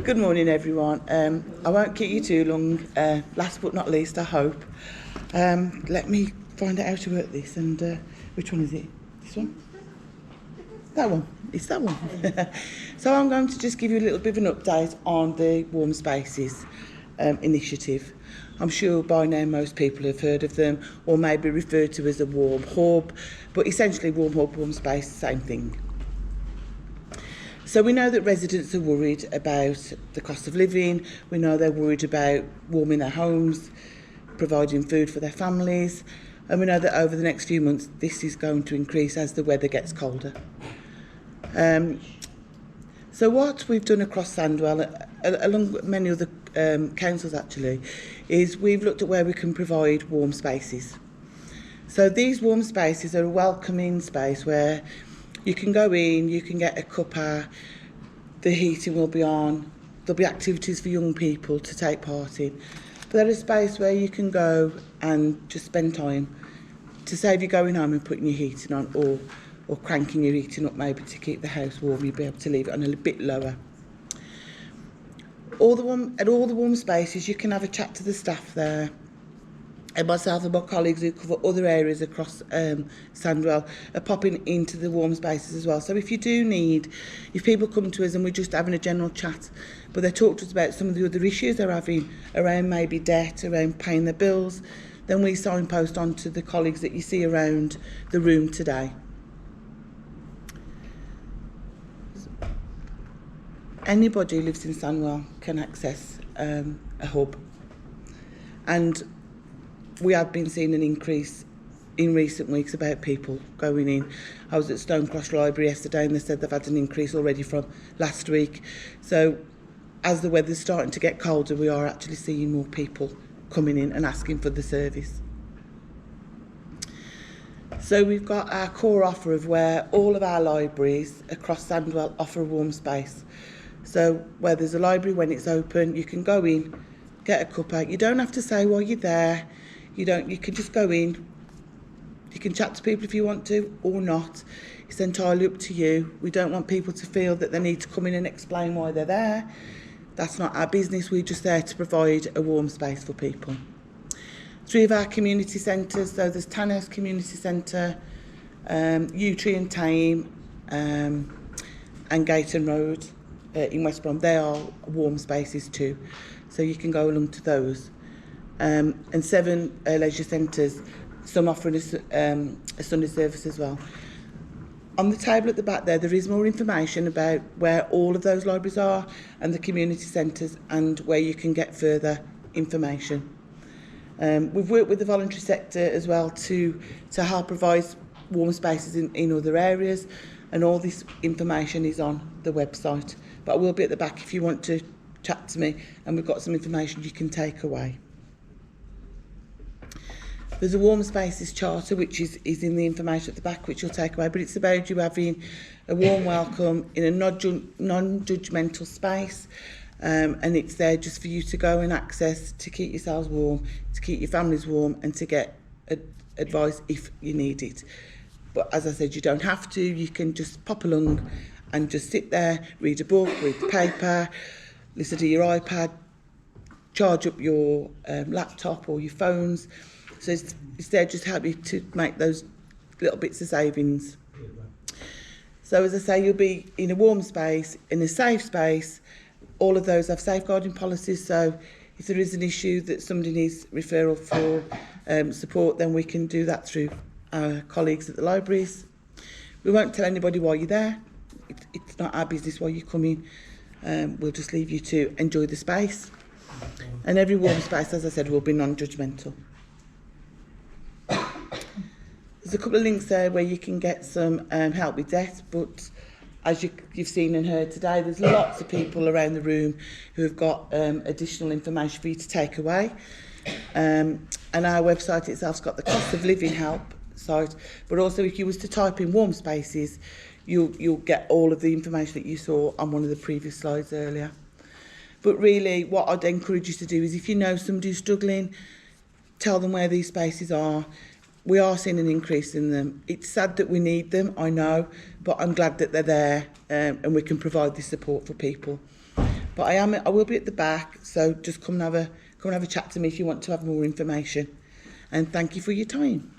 Good morning, everyone. I won't keep you too long. Last but not least, I hope. Let me find out how to work this. And which one is it? This one? That one. It's that one. So I'm going to just give you a little bit of an update on the Warm Spaces initiative. I'm sure by now most people have heard of them, or maybe referred to as a warm hub, but essentially warm hub, warm space, same thing. So we know that residents are worried about the cost of living. We know they're worried about warming their homes, providing food for their families, and we know that over the next few months this is going to increase as the weather gets colder. So what we've done across Sandwell, along with many other councils actually, is we've looked at where we can provide warm spaces. So these warm spaces are a welcoming space where you can go in, you can get a cuppa, the heating will be on, there'll be activities for young people to take part in. But they're a space where you can go and just spend time to save you going home and putting your heating on, or cranking your heating up maybe to keep the house warm. You'll be able to leave it on a bit lower. At all the warm spaces, you can have a chat to the staff there. And myself and my colleagues who cover other areas across Sandwell are popping into the warm spaces as well. So if people come to us and we're just having a general chat, but they talk to us about some of the other issues they're having around maybe debt, around paying their bills, then we signpost on to the colleagues that you see around the room today. Anybody who lives in Sandwell can access a hub. And we have been seeing an increase in recent weeks about people going in. I was at Stonecross Library yesterday and they said they've had an increase already from last week. So as the weather's starting to get colder, we are actually seeing more people coming in and asking for the service. So we've got our core offer of where all of our libraries across Sandwell offer a warm space. So where there's a library, when it's open, you can go in, get a cuppa. You don't have to say while you're there. You can just go in. You can chat to people if you want to or not. It's entirely up to you. We don't want people to feel that they need to come in and explain why they're there. That's not our business. We're just there to provide a warm space for people. 3 of our community centres, so there's Tanhouse Community Centre, Yew Tree and Tame, and Gayton Road in West Brom. They are warm spaces too, so you can go along to those. And 7 leisure centres, some offering a Sunday service as well. On the table at the back there is more information about where all of those libraries are and the community centres and where you can get further information. We've worked with the voluntary sector as well to help provide warm spaces in other areas, and all this information is on the website. But I will be at the back if you want to chat to me, and we've got some information you can take away. There's a Warm Spaces Charter which is in the information at the back, which you'll take away, but it's about you having a warm welcome in a non-judgmental space, and it's there just for you to go and access, to keep yourselves warm, to keep your families warm, and to get advice if you need it. But as I said, you don't have to. You can just pop along and just sit there, read a book, read the paper, listen to your iPad, charge up your laptop or your phones. So it's there just to help you to make those little bits of savings. So as I say, you'll be in a warm space, in a safe space. All of those have safeguarding policies, so if there is an issue that somebody needs referral for support, then we can do that through our colleagues at the libraries. We won't tell anybody why you're there. It's not our business why you come in. We'll just leave you to enjoy the space. And every warm space, as I said, will be non-judgmental. There's a couple of links there where you can get some help with debt, but as you've seen and heard today, there's lots of people around the room who have got additional information for you to take away. And our website itself's got the cost of living help site, but also if you was to type in warm spaces, you'll get all of the information that you saw on one of the previous slides earlier. But really, what I'd encourage you to do is, if you know somebody who's struggling, tell them where these spaces are. We are seeing an increase in them. It's sad that we need them, I know, but I'm glad that they're there, and we can provide this support for people. But I will be at the back, so just come and have a chat to me if you want to have more information. And thank you for your time.